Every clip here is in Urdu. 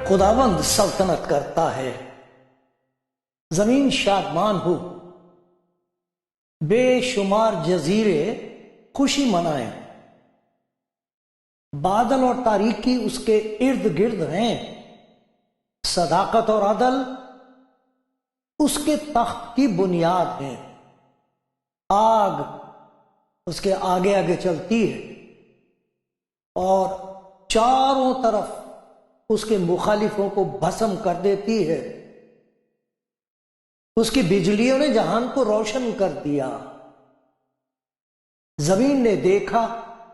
خداوند سلطنت کرتا ہے، زمین شادمان ہو، بے شمار جزیرے خوشی منائیں، بادل اور تاریکی اس کے ارد گرد ہیں، صداقت اور عدل اس کے تخت کی بنیاد ہے، آگ اس کے آگے آگے چلتی ہے اور چاروں طرف اس کے مخالفوں کو بھسم کر دیتی ہے، اس کی بجلیوں نے جہان کو روشن کر دیا، زمین نے دیکھا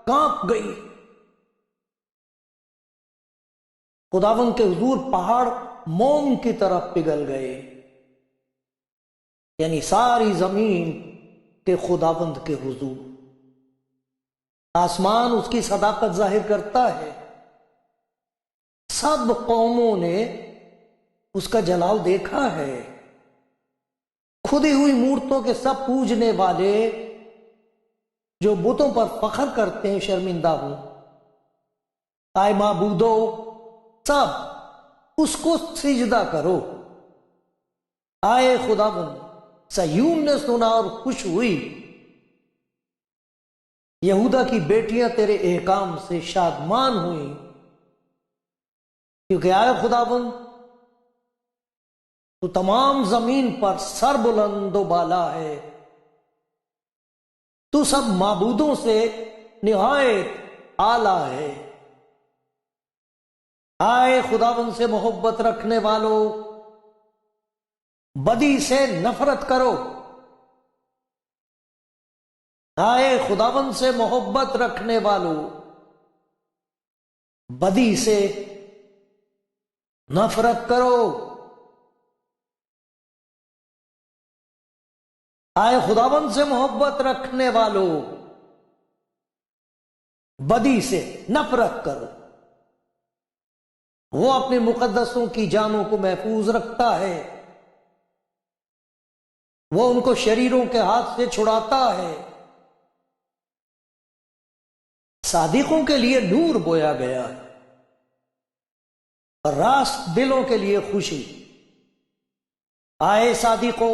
کانپ گئی، خداوند کے حضور پہاڑ موم کی طرف پگھل گئے، یعنی ساری زمین کے خداوند کے حضور۔ آسمان اس کی صداقت ظاہر کرتا ہے، سب قوموں نے اس کا جلال دیکھا ہے، کھدی ہوئی مورتوں کے سب پوجنے والے جو بتوں پر فخر کرتے ہیں شرمندہ ہوں، اے معبودو سب اس کو سجدہ کرو، آئے خداوند صہیون نے سنا اور خوش ہوئی، یہودا کی بیٹیاں تیرے احکام سے شادمان ہوئیں، کیونکہ آئے خداوند تو تمام زمین پر سر بلند و بالا ہے، تو سب معبودوں سے نہایت اعلیٰ ہے، آئے خداوند سے محبت رکھنے والو بدی سے نفرت کرو، آئے خداوند سے محبت رکھنے والو بدی سے نفرت کرو، آئے خداوند سے محبت رکھنے والو بدی سے نفرت کرو، وہ اپنے مقدسوں کی جانوں کو محفوظ رکھتا ہے، وہ ان کو شریروں کے ہاتھ سے چھڑاتا ہے، صادقوں کے لیے نور بویا گیا ہے، راست دلوں کے لیے خوشی، آئے صادقو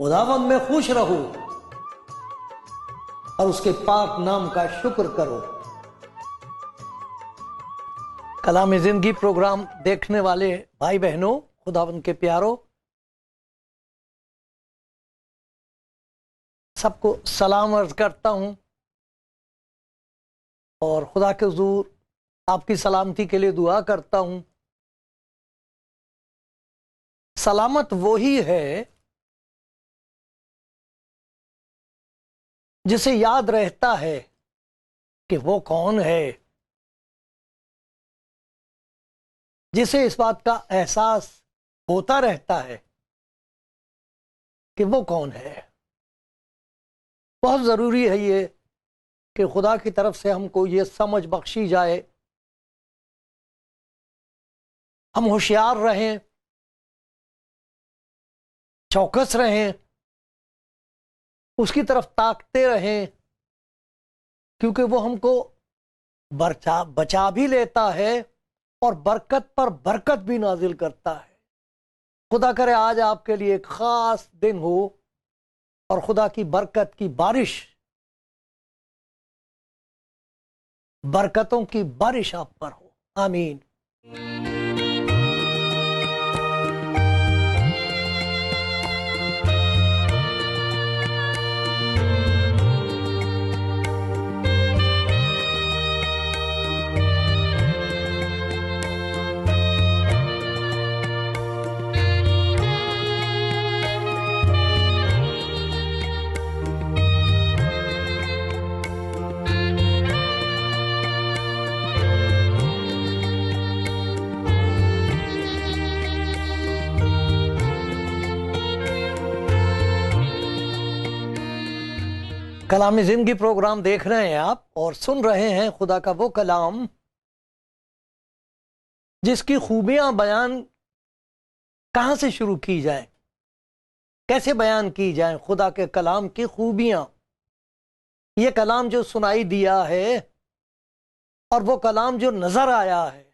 خداوند میں خوش رہو اور اس کے پاک نام کا شکر کرو۔ کلام زندگی پروگرام دیکھنے والے بھائی بہنوں، خداوند کے پیارو، سب کو سلام عرض کرتا ہوں اور خدا کے حضور آپ کی سلامتی کے لیے دعا کرتا ہوں۔ سلامت وہی ہے جسے یاد رہتا ہے کہ وہ کون ہے، جسے اس بات کا احساس ہوتا رہتا ہے کہ وہ کون ہے۔ بہت ضروری ہے یہ کہ خدا کی طرف سے ہم کو یہ سمجھ بخشی جائے، ہم ہوشیار رہیں، چوکس رہیں، اس کی طرف تاکتے رہیں، کیونکہ وہ ہم کو بچا بھی لیتا ہے اور برکت پر برکت بھی نازل کرتا ہے۔ خدا کرے آج آپ کے لیے ایک خاص دن ہو اور خدا کی برکت کی بارش، برکتوں کی بارش آپ پر ہو، آمین۔ کلام زندگی پروگرام دیکھ رہے ہیں آپ اور سن رہے ہیں خدا کا وہ کلام جس کی خوبیاں بیان کہاں سے شروع کی جائیں، کیسے بیان کی جائیں خدا کے کلام کی خوبیاں۔ یہ کلام جو سنائی دیا ہے اور وہ کلام جو نظر آیا ہے،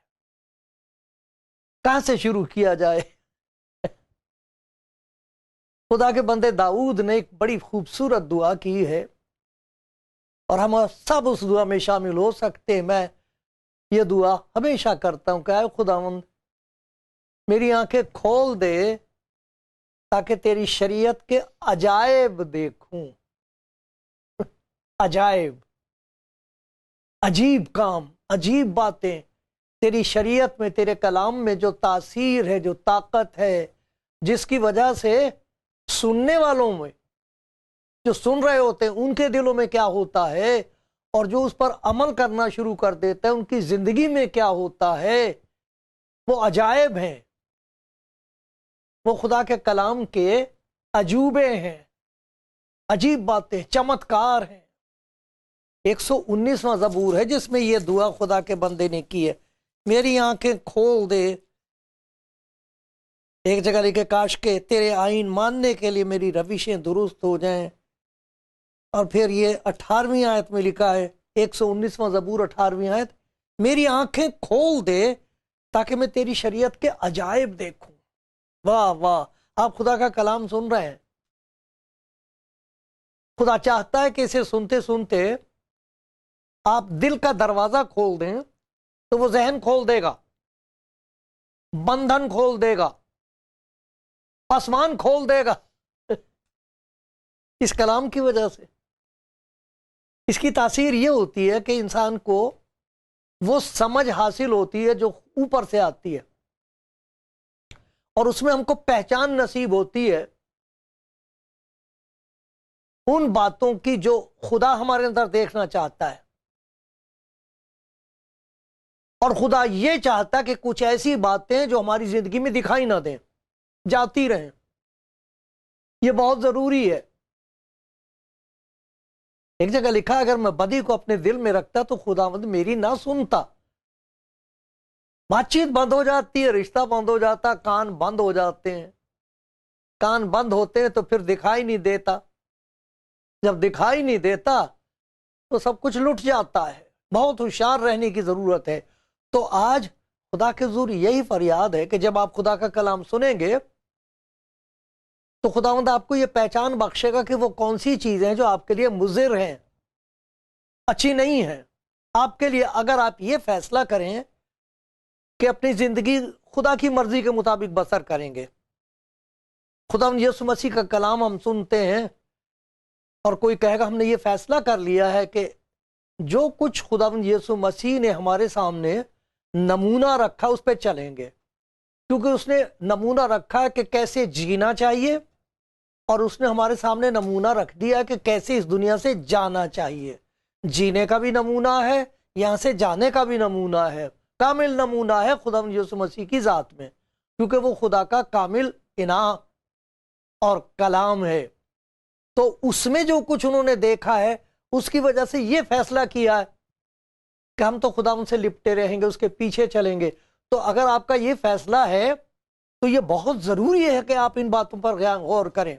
کہاں سے شروع کیا جائے؟ خدا کے بندے داؤد نے ایک بڑی خوبصورت دعا کی ہے اور ہم سب اس دعا میں شامل ہو سکتے ہیں۔ میں یہ دعا ہمیشہ کرتا ہوں کہ اے خداوند میری آنکھیں کھول دے تاکہ تیری شریعت کے عجائب دیکھوں۔ عجائب، عجیب کام، عجیب باتیں تیری شریعت میں، تیرے کلام میں جو تاثیر ہے، جو طاقت ہے، جس کی وجہ سے سننے والوں میں، جو سن رہے ہوتے ہیں ان کے دلوں میں کیا ہوتا ہے، اور جو اس پر عمل کرنا شروع کر دیتے ہیں ان کی زندگی میں کیا ہوتا ہے، وہ عجائب ہیں، وہ خدا کے کلام کے عجوبے ہیں، عجیب باتیں، چمتکار ہیں۔ 119واں زبور ہے جس میں یہ دعا خدا کے بندے نے کی ہے، میری آنکھیں کھول دے۔ ایک جگہ لکھے کاش کے تیرے آئین ماننے کے لیے میری روشیں درست ہو جائیں، اور پھر یہ 18ویں آیت میں لکھا ہے، 119واں زبور 18ویں آیت، میری آنکھیں کھول دے تاکہ میں تیری شریعت کے عجائب دیکھوں۔ واہ واہ، آپ خدا کا کلام سن رہے ہیں، خدا چاہتا ہے کہ اسے سنتے سنتے آپ دل کا دروازہ کھول دیں تو وہ ذہن کھول دے گا، بندھن کھول دے گا، آسمان کھول دے گا اس کلام کی وجہ سے۔ اس کی تاثیر یہ ہوتی ہے کہ انسان کو وہ سمجھ حاصل ہوتی ہے جو اوپر سے آتی ہے، اور اس میں ہم کو پہچان نصیب ہوتی ہے ان باتوں کی جو خدا ہمارے اندر دیکھنا چاہتا ہے۔ اور خدا یہ چاہتا ہے کہ کچھ ایسی باتیں جو ہماری زندگی میں دکھائی نہ دیں، جاتی رہیں۔ یہ بہت ضروری ہے۔ ایک جگہ لکھا اگر میں بدی کو اپنے دل میں رکھتا تو خداوند میری نہ سنتا۔ بات چیت بند ہو جاتی ہے، رشتہ بند ہو جاتا، کان بند ہو جاتے ہیں۔ کان بند ہوتے ہیں تو پھر دکھائی نہیں دیتا، جب دکھائی نہیں دیتا تو سب کچھ لٹ جاتا ہے۔ بہت ہوشیار رہنے کی ضرورت ہے۔ تو آج خدا کے حضور یہی فریاد ہے کہ جب آپ خدا کا کلام سنیں گے تو خداوند آپ کو یہ پہچان بخشے گا کہ وہ کون سی چیزیں ہیں جو آپ کے لیے مضر ہیں، اچھی نہیں ہیں آپ کے لیے۔ اگر آپ یہ فیصلہ کریں کہ اپنی زندگی خدا کی مرضی کے مطابق بسر کریں گے۔ خداوند یسوع مسیح کا کلام ہم سنتے ہیں اور کوئی کہے گا ہم نے یہ فیصلہ کر لیا ہے کہ جو کچھ خداوند یسوع مسیح نے ہمارے سامنے نمونہ رکھا اس پہ چلیں گے، کیونکہ اس نے نمونہ رکھا ہے کہ کیسے جینا چاہیے، اور اس نے ہمارے سامنے نمونہ رکھ دیا کہ کیسے اس دنیا سے جانا چاہیے۔ جینے کا بھی نمونہ ہے، یہاں سے جانے کا بھی نمونہ ہے، کامل نمونہ ہے خداوند یسوع مسیح کی ذات میں، کیونکہ وہ خدا کا کامل انعام اور کلام ہے۔ تو اس میں جو کچھ انہوں نے دیکھا ہے اس کی وجہ سے یہ فیصلہ کیا ہے کہ ہم تو خداوند سے لپٹے رہیں گے، اس کے پیچھے چلیں گے۔ تو اگر آپ کا یہ فیصلہ ہے تو یہ بہت ضروری ہے کہ آپ ان باتوں پر غور کریں۔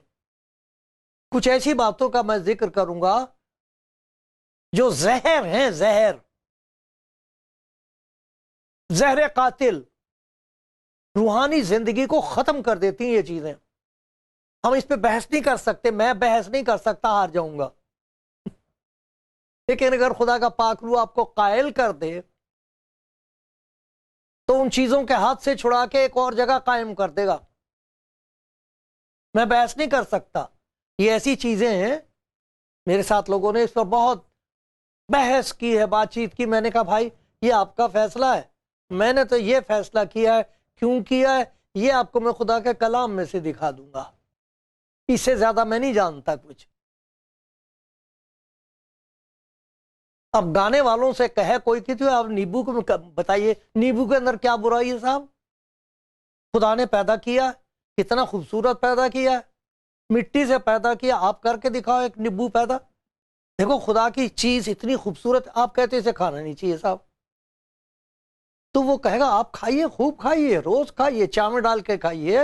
کچھ ایسی باتوں کا میں ذکر کروں گا جو زہر ہیں، زہر قاتل، روحانی زندگی کو ختم کر دیتی ہیں یہ چیزیں۔ ہم اس پہ بحث نہیں کر سکتے، میں بحث نہیں کر سکتا، ہار جاؤں گا۔ لیکن اگر خدا کا پاک روح آپ کو قائل کر دے تو ان چیزوں کے ہاتھ سے چھڑا کے ایک اور جگہ قائم کر دے گا۔ میں بحث نہیں کر سکتا۔ یہ ایسی چیزیں ہیں، میرے ساتھ لوگوں نے اس پر بہت بحث کی ہے، بات چیت کی۔ میں نے کہا بھائی یہ آپ کا فیصلہ ہے، میں نے تو یہ فیصلہ کیا ہے۔ کیوں کیا ہے یہ آپ کو میں خدا کے کلام میں سے دکھا دوں گا، اس سے زیادہ میں نہیں جانتا کچھ۔ اب گانے والوں سے کہے کوئی کہ تو آپ نیبو کو بتائیے نیبو کے اندر کیا برائی ہے صاحب؟ خدا نے پیدا کیا، کتنا خوبصورت پیدا کیا، مٹی سے پیدا کیا، آپ کر کے دکھاؤ ایک نیبو پیدا۔ دیکھو خدا کی چیز اتنی خوبصورت، آپ کہتے اسے کھانا نہیں چاہیے صاحب، تو وہ کہے گا آپ کھائیے، خوب کھائیے، روز کھائیے، چائے میں ڈال کے کھائیے،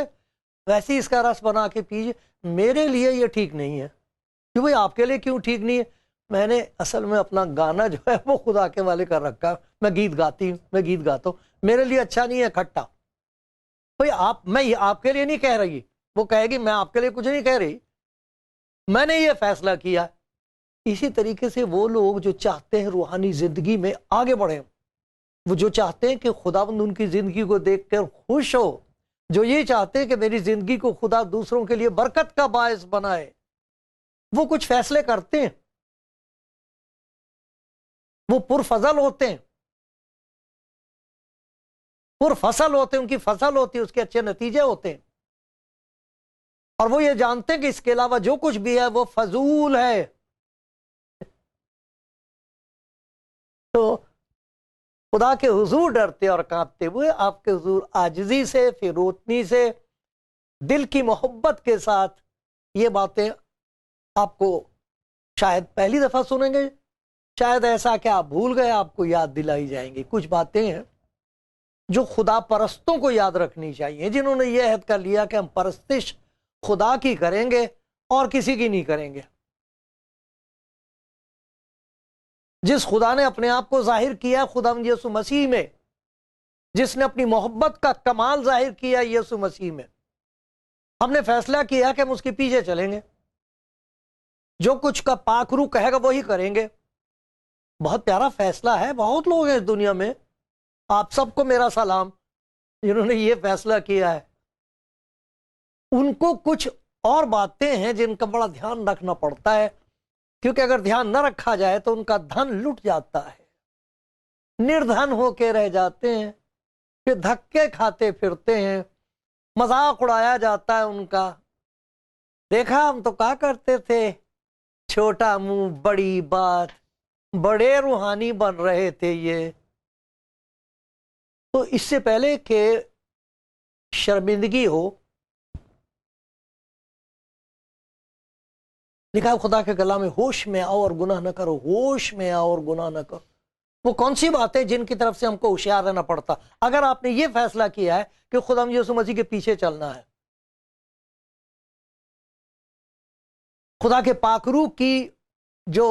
ویسے ہی اس کا رس بنا کے پیجیے، میرے لیے یہ ٹھیک نہیں ہے۔ کہ بھائی آپ کے لیے کیوں ٹھیک نہیں ہے؟ میں نے اصل میں اپنا گانا جو ہے وہ خدا کے والے کر رکھا ہے، میں گیت گاتی ہوں، میں گیت گاتا ہوں، میرے لیے اچھا نہیں ہے کھٹا۔ بھائی میں یہ آپ کے لیے نہیں کہہ رہی، وہ کہے گی میں آپ کے لیے کچھ نہیں کہہ رہی، میں نے یہ فیصلہ کیا۔ اسی طریقے سے وہ لوگ جو چاہتے ہیں روحانی زندگی میں آگے بڑھیں، وہ جو چاہتے ہیں کہ خداوند ان کی زندگی کو دیکھ کر خوش ہو، جو یہ چاہتے ہیں کہ میری زندگی کو خدا دوسروں کے لیے برکت کا باعث بنائے، وہ کچھ فیصلے کرتے ہیں، وہ پرفضل ہوتے ہیں، پرفصل ہوتے ہیں، ان کی فصل ہوتی ہے، اس کے اچھے نتیجے ہوتے ہیں، اور وہ یہ جانتے ہیں کہ اس کے علاوہ جو کچھ بھی ہے وہ فضول ہے۔ تو خدا کے حضور ڈرتے اور کانپتے ہوئے آپ کے حضور عاجزی سے، فروتنی سے، دل کی محبت کے ساتھ یہ باتیں آپ کو شاید پہلی دفعہ سنیں گے، شاید ایسا کہ آپ بھول گئے، آپ کو یاد دلائی جائیں گی۔ کچھ باتیں ہیں جو خدا پرستوں کو یاد رکھنی چاہیے، جنہوں نے یہ عہد کر لیا کہ ہم پرستش خدا کی کریں گے اور کسی کی نہیں کریں گے۔ جس خدا نے اپنے آپ کو ظاہر کیا خداوند یسوع مسیح میں، جس نے اپنی محبت کا کمال ظاہر کیا یسوع مسیح میں، ہم نے فیصلہ کیا کہ ہم اس کے پیچھے چلیں گے، جو کچھ کا پاک روح کہے گا وہی کریں گے۔ بہت پیارا فیصلہ ہے، بہت لوگ ہیں اس دنیا میں، آپ سب کو میرا سلام، جنہوں نے یہ فیصلہ کیا ہے۔ ان کو کچھ اور باتیں ہیں جن کا بڑا دھیان رکھنا پڑتا ہے، کیونکہ اگر دھیان نہ رکھا جائے تو ان کا دھن لٹ جاتا ہے، نردھن ہو کے رہ جاتے ہیں، پھر دھکے کھاتے پھرتے ہیں، مذاق اڑایا جاتا ہے ان کا۔ دیکھا ہم تو کہا کرتے تھے چھوٹا منہ بڑی بات، بڑے روحانی بن رہے تھے یہ۔ تو اس سے پہلے کہ شرمندگی ہو، لکھا خدا کے کلام میں ہوش میں آؤ اور گناہ نہ کرو، ہوش میں آؤ اور گناہ نہ کرو۔ وہ کون سی باتیں جن کی طرف سے ہم کو ہوشیار رہنا پڑتا اگر آپ نے یہ فیصلہ کیا ہے کہ خدا یسوع مسیح کے پیچھے چلنا ہے؟ خدا کے پاک روح کی جو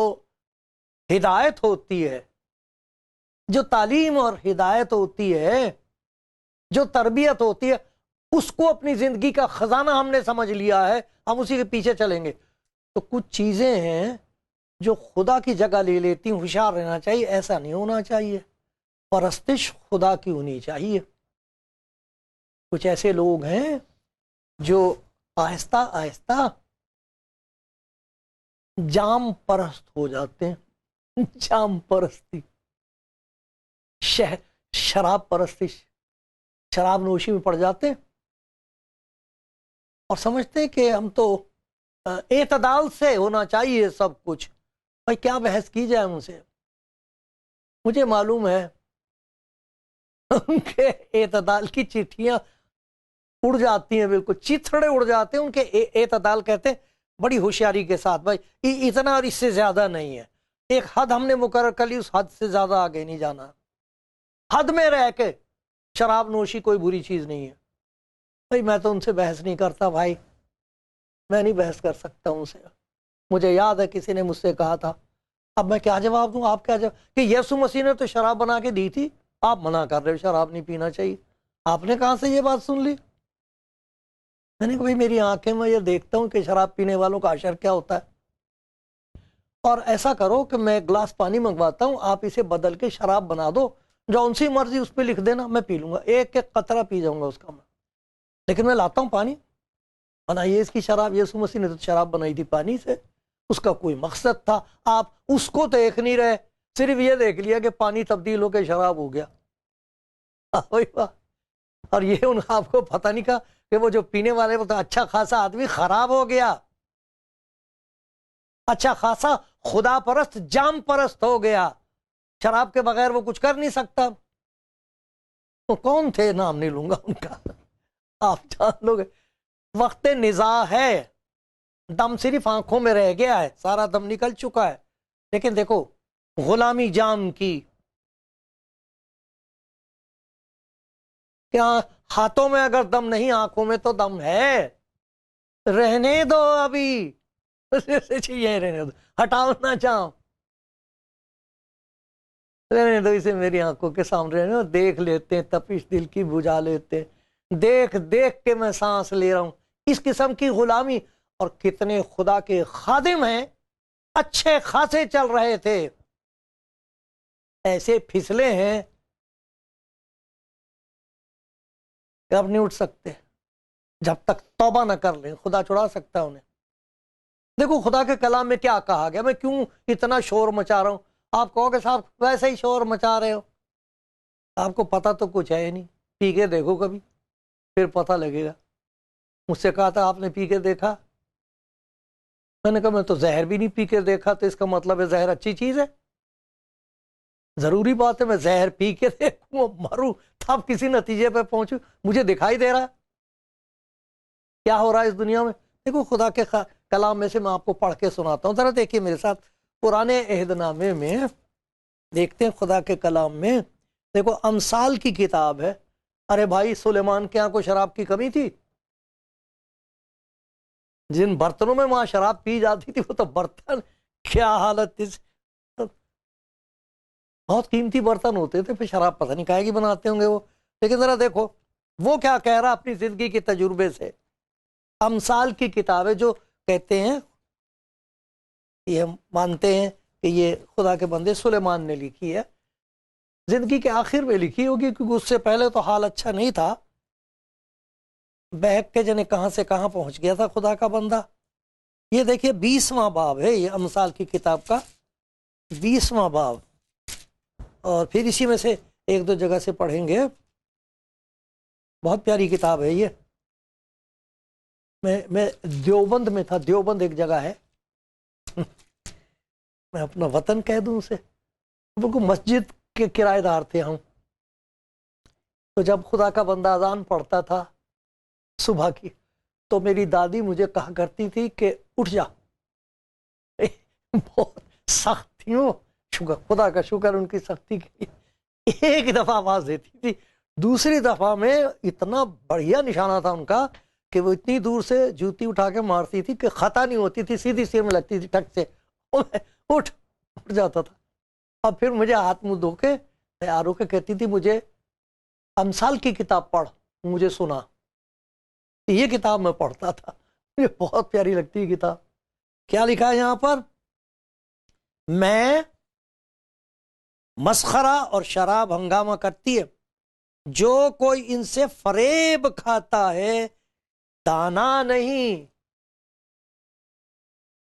ہدایت ہوتی ہے، جو تعلیم اور ہدایت ہوتی ہے، جو تربیت ہوتی ہے، اس کو اپنی زندگی کا خزانہ ہم نے سمجھ لیا ہے، ہم اسی کے پیچھے چلیں گے۔ تو کچھ چیزیں ہیں جو خدا کی جگہ لے لیتی ہیں، ہوشیار رہنا چاہیے، ایسا نہیں ہونا چاہیے۔ پرستش خدا کی ہونی چاہیے۔ کچھ ایسے لوگ ہیں جو آہستہ آہستہ جام پرست ہو جاتے ہیں، جام پرستی، شراب پرستی، شراب نوشی میں پڑ جاتے ہیں اور سمجھتے ہیں کہ ہم تو اعتدال سے ہونا چاہیے سب کچھ۔ بھائی کیا بحث کی جائے ان سے؟ مجھے معلوم ہے ان کے اعتدال کی چٹھیاں اڑ جاتی ہیں، بالکل چتھڑے اڑ جاتے ہیں ان کے اعتدال کہتے ہیں بڑی ہوشیاری کے ساتھ، بھائی اتنا اور اس سے زیادہ نہیں ہے، ایک حد ہم نے مقرر کر لی، اس حد سے زیادہ آگے نہیں جانا، حد میں رہ کے۔ شراب نوشی کوئی بری چیز نہیں ہے، بھائی میں تو ان سے بحث نہیں کرتا، بھائی میں نہیں بحث کر سکتا ان سے۔ مجھے یاد ہے کسی نے مجھ سے کہا تھا، اب میں کیا جواب دوں، آپ کیا جواب، کہ یسوع مسیح نے تو شراب بنا کے دی تھی، آپ منع کر رہے ہو شراب نہیں پینا چاہیے، آپ نے کہاں سے یہ بات سن لی؟ میں نے کہا بھائی میری آنکھیں میں یہ دیکھتا ہوں کہ شراب پینے والوں کا عشر کیا ہوتا ہے، اور ایسا کرو کہ میں گلاس پانی منگواتا ہوں، آپ اسے بدل کے شراب بنا دو، جو ان سی مرضی اس پہ لکھ دینا، میں پی لوں گا، ایک ایک قطرہ پی جاؤں گا اس کا میں، لیکن میں لاتا ہوں پانی، بنائیے اس کی شراب، یسوع مسیح نے تو شراب بنائی تھی پانی سے، اس کا کوئی مقصد تھا، آپ اس کو دیکھ نہیں رہے، صرف یہ دیکھ لیا کہ پانی تبدیل ہو کے شراب ہو گیا۔ اور یہ ان آپ کو پتہ نہیں کہا کہ وہ جو پینے والے وہ تو اچھا خاصا آدمی خراب ہو گیا، اچھا خاصا خدا پرست جام پرست ہو گیا، شراب کے بغیر وہ کچھ کر نہیں سکتا۔ وہ کون تھے، نام نہیں لوں گا ان کا، آپ جان لو گے۔ وقت نزاع ہے، دم صرف آنکھوں میں رہ گیا ہے، سارا دم نکل چکا ہے، لیکن دیکھو غلامی جام کی، کیا ہاتھوں میں اگر دم نہیں آنکھوں میں تو دم ہے، رہنے دو ابھی یہ رہنے دو، ہٹاؤ نہ چاہو، رہنے دو اسے میری آنکھوں کے سامنے رہنے دو، دیکھ لیتے ہیں تپش دل کی بجھا لیتے، دیکھ دیکھ کے میں سانس لے رہا ہوں، اس قسم کی غلامی۔ اور کتنے خدا کے خادم ہیں اچھے خاصے چل رہے تھے، ایسے پھسلے ہیں کہ اب نہیں اٹھ سکتے جب تک توبہ نہ کر لیں، خدا چھڑا سکتا ہے انہیں۔ دیکھو خدا کے کلام میں کیا کہا گیا، میں کیوں اتنا شور مچا رہا ہوں؟ آپ کہو کہ صاحب ویسے ہی شور مچا رہے ہو، آپ کو پتہ تو کچھ ہے ہی نہیں، پی کے دیکھو کبھی پھر پتہ لگے گا۔ مجھ سے کہا تھا آپ نے پی کے دیکھا؟ میں نے کہا میں تو زہر بھی نہیں پی کے دیکھا، تو اس کا مطلب ہے زہر اچھی چیز ہے؟ ضروری بات ہے میں زہر پی کے دیکھوں مروں تب کسی نتیجے پہ پہنچوں؟ مجھے دکھائی دے رہا ہے کیا ہو رہا ہے اس دنیا میں۔ دیکھو خدا کے کلام میں سے میں آپ کو پڑھ کے سناتا ہوں، ذرا دیکھیے میرے ساتھ پرانے عہد نامے میں، دیکھتے ہیں خدا کے کلام میں۔ دیکھو امثال کی کتاب ہے۔ ارے بھائی سلیمان کے یہاں کوئی شراب کی کمی تھی؟ جن برتنوں میں وہاں شراب پی جاتی تھی وہ تو برتن، کیا حالت تھی، بہت قیمتی برتن ہوتے تھے، پھر شراب پتہ نہیں کائے کی بناتے ہوں گے وہ۔ لیکن ذرا دیکھو وہ کیا کہہ رہا اپنی زندگی کے تجربے سے۔ امثال کی کتاب ہے، جو کہتے ہیں یہ مانتے ہیں کہ یہ خدا کے بندے سلیمان نے لکھی ہے، زندگی کے آخر میں لکھی ہوگی کیونکہ اس سے پہلے تو حال اچھا نہیں تھا، بہک کے جنے کہاں سے کہاں پہنچ گیا تھا خدا کا بندہ۔ یہ دیکھیے 20واں باب ہے یہ امثال کی کتاب کا، 20واں باب، اور پھر اسی میں سے ایک دو جگہ سے پڑھیں گے۔ بہت پیاری کتاب ہے یہ۔ میں دیوبند میں تھا، دیوبند ایک جگہ ہے، میں اپنا وطن کہہ دوں اسے، بالکل مسجد کے کرایہ دار تھے ہم۔ تو جب خدا کا بندہ اذان پڑھتا تھا صبح کی، تو میری دادی مجھے کہا کرتی تھی کہ اٹھ جا، بہت سخت تھی وہ، شکر خدا کا شکر ان کی سختی کے لیے۔ ایک دفعہ آواز دیتی تھی، دوسری دفعہ میں اتنا بڑھیا نشانہ تھا ان کا کہ وہ اتنی دور سے جوتی اٹھا کے مارتی تھی کہ خطا نہیں ہوتی تھی، سیدھی سیر میں لگتی تھی ٹک سے، اٹھ جاتا تھا۔ اب پھر مجھے ہاتھ منہ دھو کے تیار ہو کے کہتی تھی مجھے امثال کی کتاب پڑھ، مجھے سنا۔ یہ کتاب میں پڑھتا تھا، مجھے بہت پیاری لگتی ہے کتاب۔ کیا لکھا ہے یہاں پر؟ میں مسخرہ اور شراب ہنگامہ کرتی ہے، جو کوئی ان سے فریب کھاتا ہے دانا نہیں۔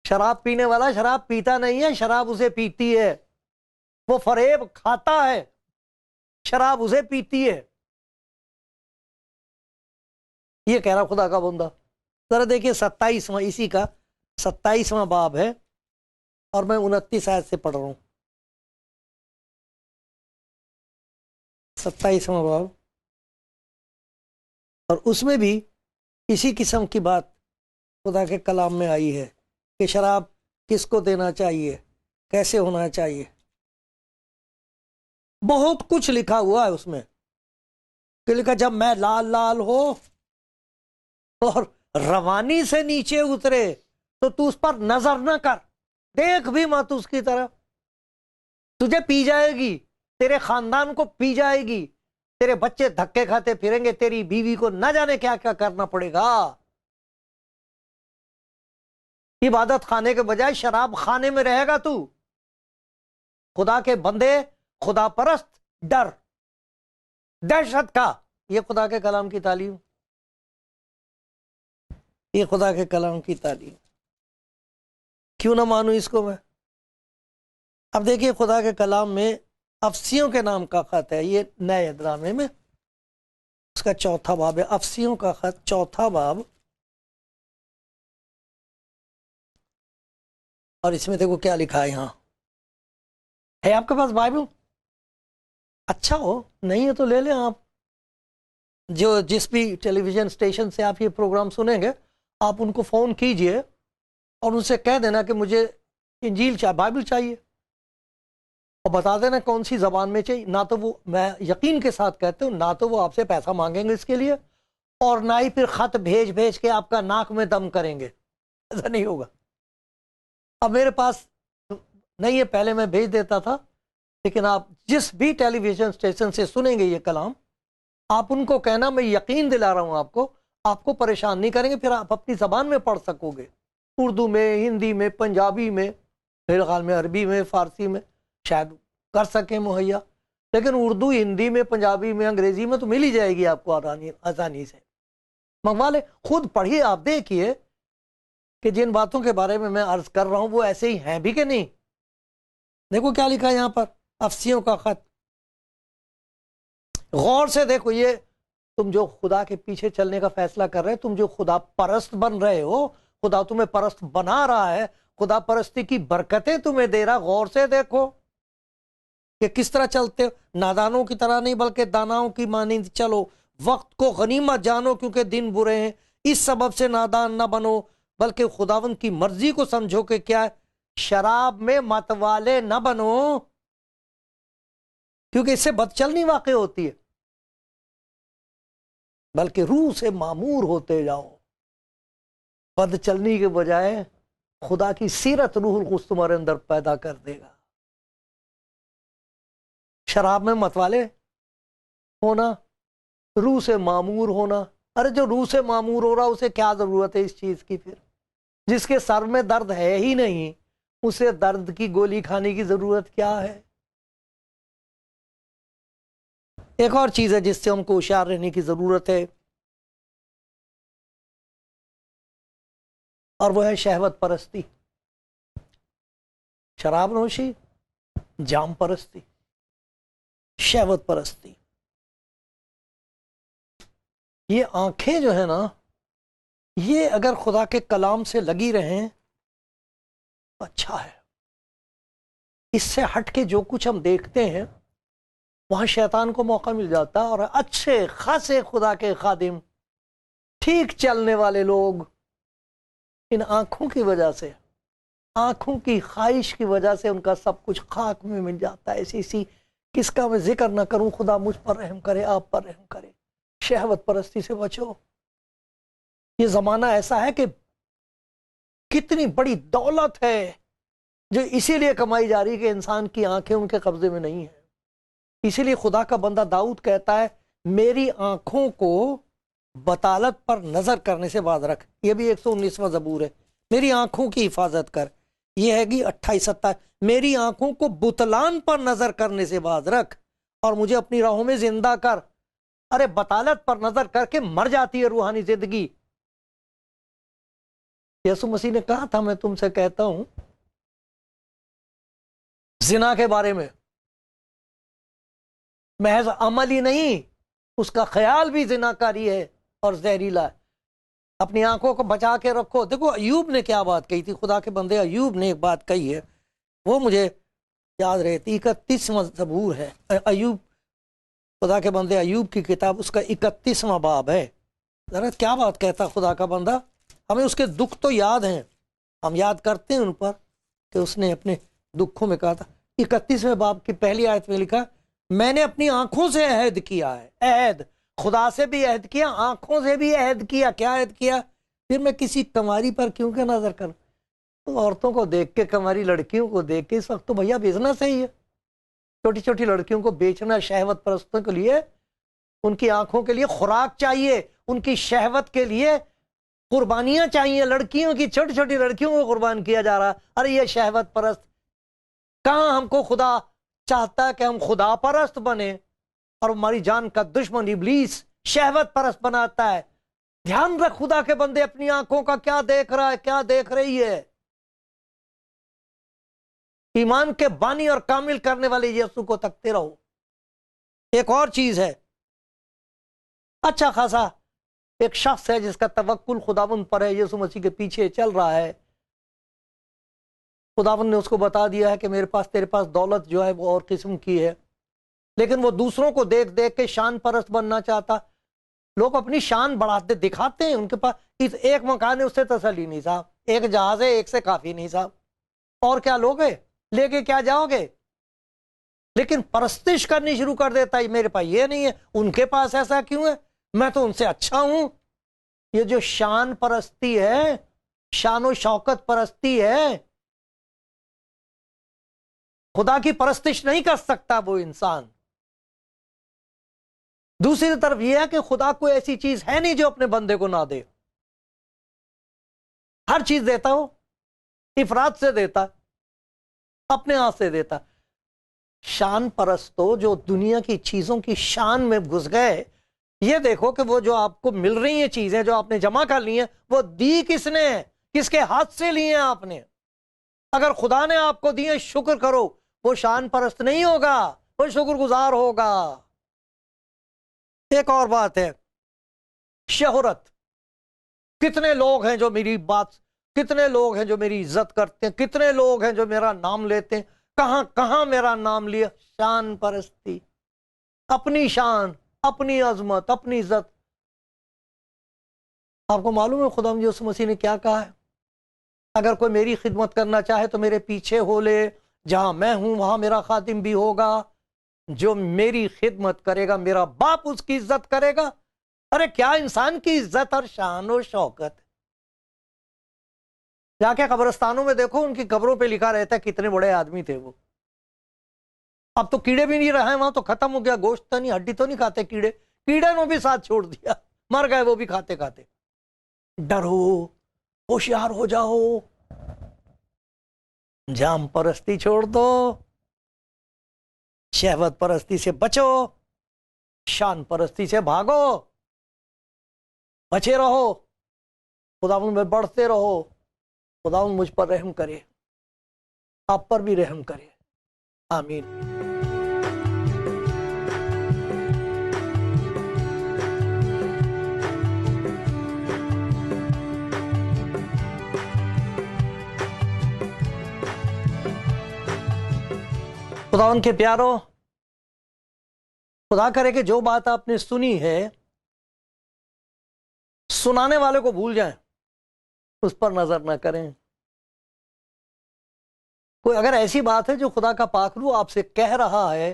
شراب پینے والا شراب پیتا نہیں ہے، شراب اسے پیتی ہے، وہ فریب کھاتا ہے، شراب اسے پیتی ہے۔ یہ کہہ رہا خدا کا بندہ۔ ذرا دیکھیے 27واں، اسی کا 27واں باب ہے، اور میں 29 آیت سے پڑھ رہا ہوں۔ 27واں باب، اور اس میں بھی اسی قسم کی بات خدا کے کلام میں آئی ہے کہ شراب کس کو دینا چاہیے، کیسے ہونا چاہیے، بہت کچھ لکھا ہوا ہے اس میں۔ کہ لکھا جب میں لال لال ہو اور روانی سے نیچے اترے تو اس پر نظر نہ کر، دیکھ بھی مت اس کی طرف، تجھے پی جائے گی، تیرے خاندان کو پی جائے گی، تیرے بچے دھکے کھاتے پھریں گے، تیری بیوی کو نہ جانے کیا کیا کرنا پڑے گا۔ عبادت خانے کے بجائے شراب خانے میں رہے گا تو۔ خدا کے بندے، خدا پرست، ڈر، دہشت کا، یہ خدا کے کلام کی تعلیم، یہ خدا کے کلام کی تعلیم۔ کیوں نہ مانوں اس کو میں؟ اب دیکھیے خدا کے کلام میں افسیوں کے نام کا خط ہے، یہ نئے ادرامے میں اس کا 4واں باب ہے، افسیوں کا خط 4واں باب، اور اس میں دیکھو کیا لکھا ہے یہاں۔ ہے آپ کے پاس بائبل؟ اچھا ہو، نہیں ہے تو لے لیں آپ۔ جس بھی ٹیلی ویژن اسٹیشن سے آپ یہ پروگرام سنیں گے، آپ ان کو فون کیجئے اور ان سے کہہ دینا کہ مجھے انجیل بائبل چاہیے، اور بتا دینا کون سی زبان میں چاہیے. نہ تو وہ، میں یقین کے ساتھ کہتے ہوں، نہ تو وہ آپ سے پیسہ مانگیں گے اس کے لیے، اور نہ ہی پھر خط بھیج بھیج کے آپ کا ناک میں دم کریں گے. ایسا نہیں ہوگا. اب میرے پاس نہیں ہے، پہلے میں بھیج دیتا تھا، لیکن آپ جس بھی ٹیلی ویژن اسٹیشن سے سنیں گے یہ کلام، آپ ان کو کہنا، میں یقین دلا رہا ہوں آپ کو پریشان نہیں کریں گے، پھر آپ اپنی زبان میں پڑھ سکو گے، اردو میں، ہندی میں، پنجابی میں، میرے خیال میں عربی میں، فارسی میں شاید کر سکیں مہیا، لیکن اردو، ہندی میں، پنجابی میں، انگریزی میں تو مل ہی جائے گی آپ کو آسانی سے. منگوا لے، خود پڑھیے، آپ دیکھیے کہ جن باتوں کے بارے میں عرض کر رہا ہوں وہ ایسے ہی ہیں بھی کہ نہیں. دیکھو کیا لکھا ہے یہاں پر، افسیوں کا خط. غور سے دیکھو، یہ تم جو خدا کے پیچھے چلنے کا فیصلہ کر رہے، تم جو خدا پرست بن رہے ہو، خدا تمہیں پرست بنا رہا ہے، خدا پرستی کی برکتیں تمہیں دے رہا. غور سے دیکھو کہ کس طرح چلتے ہو. نادانوں کی طرح نہیں بلکہ داناؤں کی مانند چلو، وقت کو غنیمت جانو کیونکہ دن برے ہیں، اس سبب سے نادان نہ بنو بلکہ خداوند کی مرضی کو سمجھو کہ کیا ہے. شراب میں متوالے نہ بنو کیونکہ اس سے بد چلنی واقع ہوتی ہے، بلکہ روح سے معمور ہوتے جاؤ. بد چلنی کے بجائے خدا کی سیرت روح القدس تمہارے اندر پیدا کر دے گا. شراب میں متوالے ہونا، روح سے معمور ہونا. ارے جو روح سے معمور ہو رہا اسے کیا ضرورت ہے اس چیز کی؟ پھر جس کے سر میں درد ہے ہی نہیں اسے درد کی گولی کھانے کی ضرورت کیا ہے؟ ایک اور چیز ہے جس سے ہم کو ہوشیار رہنے کی ضرورت ہے، اور وہ ہے شہوت پرستی. شراب نوشی، جام پرستی، شہوت پرستی. یہ آنکھیں جو ہے نا، یہ اگر خدا کے کلام سے لگی رہیں اچھا ہے. اس سے ہٹ کے جو کچھ ہم دیکھتے ہیں وہاں شیطان کو موقع مل جاتا ہے، اور اچھے خاصے خدا کے خادم، ٹھیک چلنے والے لوگ ان آنکھوں کی وجہ سے، آنکھوں کی خواہش کی وجہ سے ان کا سب کچھ خاک میں مل جاتا ہے. ایسی کس کا میں ذکر نہ کروں، خدا مجھ پر رحم کرے، آپ پر رحم کرے. شہوت پرستی سے بچو. یہ زمانہ ایسا ہے کہ کتنی بڑی دولت ہے جو اسی لیے کمائی جا رہی کہ انسان کی آنکھیں ان کے قبضے میں نہیں ہیں. اسی لیے خدا کا بندہ داؤد کہتا ہے، میری آنکھوں کو بطالت پر نظر کرنے سے باز رکھ. یہ بھی 119واں زبور ہے. میری آنکھوں کی حفاظت کر. یہ ہے گی 28-27. میری آنکھوں کو بتلان پر نظر کرنے سے باز رکھ اور مجھے اپنی راہوں میں زندہ کر. ارے بطالت پر نظر کر کے مر جاتی ہے روحانی زندگی. یسوع مسیح نے کہا تھا، میں تم سے کہتا ہوں زنا کے بارے میں، محض عمل ہی نہیں، اس کا خیال بھی زنا کاری ہے اور زہریلا ہے. اپنی آنکھوں کو بچا کے رکھو. دیکھو ایوب نے کیا بات کہی تھی، خدا کے بندے ایوب نے ایک بات کہی ہے، وہ مجھے یاد رہتی. 31واں زبور ہے ایوب، خدا کے بندے ایوب کی کتاب، اس کا 31واں باب ہے. ذرا کیا بات کہتا خدا کا بندہ. ہمیں اس کے دکھ تو یاد ہیں، ہم یاد کرتے ہیں ان پر کہ اس نے اپنے دکھوں میں کہا تھا. 31ویں باب کی پہلی آیت میں لکھا، میں نے اپنی آنکھوں سے عہد کیا ہے. عہد، خدا سے بھی عہد کیا، آنکھوں سے بھی عہد کیا. کیا عہد کیا؟ پھر میں کسی کماری پر کیوں کہ نظر کروں. تو عورتوں کو دیکھ کے، کماری لڑکیوں کو دیکھ کے، اس وقت تو بھیا بیچنا صحیح ہے. چھوٹی چھوٹی لڑکیوں کو بیچنا شہوت پرستوں کے لیے، ان کی آنکھوں کے لیے خوراک چاہیے، ان کی شہوت کے لیے قربانیاں چاہیے. لڑکیوں کی، چھوٹی چھوٹی لڑکیوں کو قربان کیا جا رہا. ارے یہ شہوت پرست. کہاں ہم کو خدا چاہتا ہے کہ ہم خدا پرست بنے، اور ہماری جان کا دشمن ابلیس شہوت پرست بناتا ہے. دھیان رکھ خدا کے بندے، اپنی آنکھوں کا کیا دیکھ رہا ہے، کیا دیکھ رہی ہے. ایمان کے بانی اور کامل کرنے والے یسوع کو تکتے رہو. ایک اور چیز ہے، اچھا خاصا ایک شخص ہے جس کا توکل خداوند پر ہے، یسوع مسیح کے پیچھے چل رہا ہے. خداوند نے اس کو بتا دیا ہے کہ میرے پاس، تیرے پاس دولت جو ہے وہ اور قسم کی ہے، لیکن وہ دوسروں کو دیکھ دیکھ کے شان پرست بننا چاہتا. لوگ اپنی شان بڑھاتے دکھاتے ہیں، ان کے پاس ایک مکان ہے اس سے تسلی نہیں صاحب، ایک جہاز ہے ایک سے کافی نہیں صاحب. اور کیا لوگے؟ لے کے کیا جاؤ گے؟ لیکن پرستش کرنی شروع کر دیتا ہے، میرے پاس یہ نہیں ہے، ان کے پاس ایسا کیوں ہے، میں تو ان سے اچھا ہوں۔ یہ جو شان پرستی ہے، شان و شوکت پرستی ہے، خدا کی پرستش نہیں کر سکتا وہ انسان۔ دوسری طرف یہ ہے کہ خدا کوئی ایسی چیز ہے نہیں جو اپنے بندے کو نہ دے، ہر چیز دیتا ہو، افراد سے دیتا، اپنے ہاتھ سے دیتا۔ شان پرستو جو دنیا کی چیزوں کی شان میں گھس گئے، یہ دیکھو کہ وہ جو آپ کو مل رہی ہیں چیزیں جو آپ نے جمع کر لی ہیں، وہ دی کس نے، کس کے ہاتھ سے لی ہیں آپ نے؟ اگر خدا نے آپ کو دیے شکر کرو، وہ شان پرست نہیں ہوگا، وہ شکر گزار ہوگا۔ ایک اور بات ہے، شہرت۔ کتنے لوگ ہیں جو میری بات، کتنے لوگ ہیں جو میری عزت کرتے ہیں، کتنے لوگ ہیں جو میرا نام لیتے ہیں، کہاں کہاں میرا نام لیا؟ شان پرستی، اپنی شان، اپنی عظمت، اپنی عزت۔ آپ کو معلوم ہے خدا یسوع مسیح نے کیا کہا ہے؟ اگر کوئی میری خدمت کرنا چاہے تو میرے پیچھے ہو لے، جہاں میں ہوں وہاں میرا خادم بھی ہوگا۔ جو میری خدمت کرے گا میرا باپ اس کی عزت کرے گا۔ ارے کیا انسان کی عزت اور شان و شوکت! جا کے قبرستانوں میں دیکھو، ان کی قبروں پہ لکھا رہتا ہے کتنے بڑے آدمی تھے وہ۔ اب تو کیڑے بھی نہیں رہے وہاں، تو ختم ہو گیا، گوشت تو نہیں، ہڈی تو نہیں کھاتے کیڑے، کیڑے نے بھی ساتھ چھوڑ دیا، مر گئے وہ بھی کھاتے کھاتے۔ ڈرو، ہوشیار ہو جاؤ، جام پرستی چھوڑ دو، شہوت پرستی سے بچو، شان پرستی سے بھاگو، بچے رہو، خداوند میں بڑھتے رہو۔ خداوند مجھ پر رحم کرے، آپ پر بھی رحم کرے، آمین۔ خداوند کے پیارو، خدا کرے کہ جو بات آپ نے سنی ہے سنانے والے کو بھول جائیں، اس پر نظر نہ کریں۔ کوئی اگر ایسی بات ہے جو خدا کا پاک روح آپ سے کہہ رہا ہے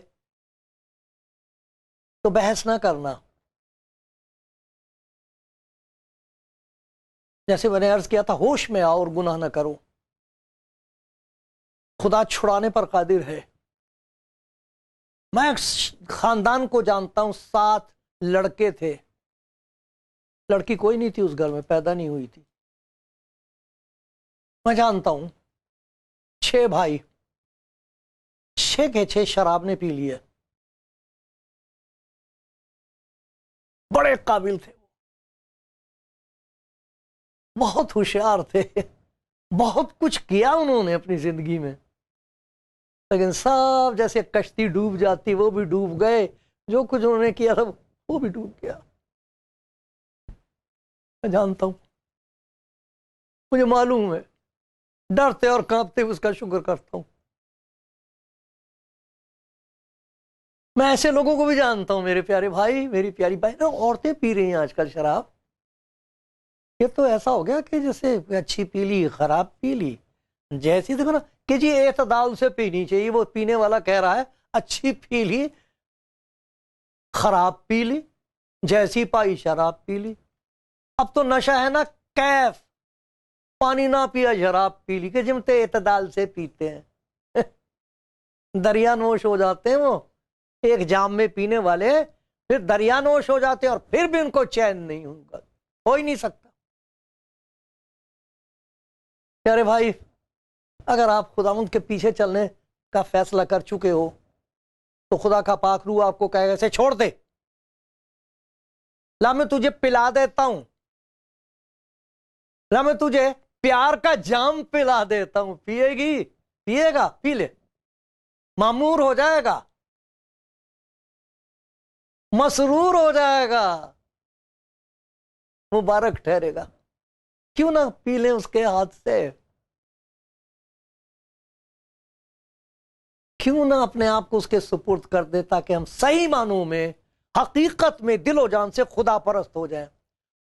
تو بحث نہ کرنا۔ جیسے میں نے عرض کیا تھا، ہوش میں آؤ اور گناہ نہ کرو۔ خدا چھڑانے پر قادر ہے۔ میں خاندان کو جانتا ہوں، 7 لڑکے تھے، لڑکی کوئی نہیں تھی اس گھر میں، پیدا نہیں ہوئی تھی۔ میں جانتا ہوں 6 بھائی، 6 کے 6 شراب نے پی لی ہے، بڑے قابل تھے، بہت ہوشیار تھے، بہت کچھ کیا انہوں نے اپنی زندگی میں، لیکن سب جیسے کشتی ڈوب جاتی وہ بھی ڈوب گئے، جو کچھ انہوں نے کیا تھا وہ بھی ڈوب گیا۔ میں جانتا ہوں، مجھے معلوم ہے، ڈرتے اور کانپتے اس کا شکر کرتا ہوں۔ میں ایسے لوگوں کو بھی جانتا ہوں، میرے پیارے بھائی، میری پیاری بہنیں، عورتیں پی رہی ہیں آج کل شراب۔ یہ تو ایسا ہو گیا کہ جیسے اچھی پی لی، خراب پی لی، جیسی دیکھو نا کہ جی اعتدال سے پینی چاہیے، وہ پینے والا کہہ رہا ہے اچھی پی لی، خراب پی لی، جیسی پائی شراب پی لی۔ اب تو نشہ ہے نا کیف، پانی نہ پیا شراب پی لی، کہ جمتے اعتدال سے پیتے ہیں، دریا نوش ہو جاتے ہیں۔ وہ ایک جام میں پینے والے پھر دریا نوش ہو جاتے ہیں، اور پھر بھی ان کو چین نہیں ہوگا، ہو ہی نہیں سکتا۔ پیارے بھائی، اگر آپ خداوند کے پیچھے چلنے کا فیصلہ کر چکے ہو تو خدا کا پاک روح آپ کو کہے گا اسے چھوڑ دے، لا میں تجھے پلا دیتا ہوں، لا میں تجھے پیار کا جام پلا دیتا ہوں، پیے گی، پیے گا، پی لے، معمور ہو جائے گا، مسرور ہو جائے گا، مبارک ٹھہرے گا۔ کیوں نہ پی لیں اس کے ہاتھ سے؟ کیوں نہ اپنے آپ کو اس کے سپرد کر دے تاکہ ہم صحیح معنوں میں، حقیقت میں دل و جان سے خدا پرست ہو جائیں،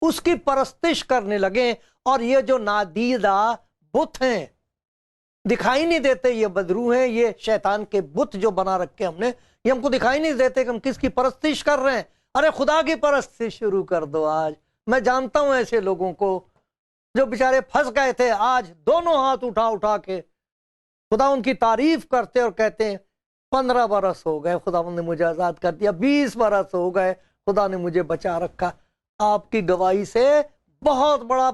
اس کی پرستش کرنے لگیں۔ اور یہ جو نادیدہ بت ہیں، دکھائی نہیں دیتے یہ بدروح ہیں، یہ شیطان کے بت جو بنا رکھے ہم نے، یہ ہم کو دکھائی نہیں دیتے کہ ہم کس کی پرستش کر رہے ہیں۔ ارے خدا کی پرستش شروع کر دو آج۔ میں جانتا ہوں ایسے لوگوں کو جو بیچارے پھنس گئے تھے، آج دونوں ہاتھ اٹھا اٹھا کے خدا ان کی تعریف کرتے اور کہتے ہیں 15 برس ہو گئے خدا نے مجھے آزاد کر دیا، 20 برس ہو گئے خدا نے مجھے بچا رکھا۔ آپ کی گواہی سے بہت بڑا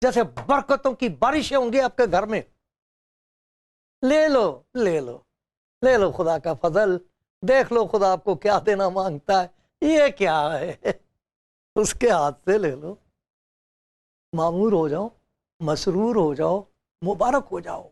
جیسے برکتوں کی بارشیں ہوں گی آپ کے گھر میں۔ لے لو لے لو لے لو خدا کا فضل، دیکھ لو خدا آپ کو کیا دینا مانگتا ہے۔ یہ کیا ہے، اس کے ہاتھ سے لے لو، معمور ہو جاؤ، مسرور ہو جاؤ، مبارک ہو جاؤ۔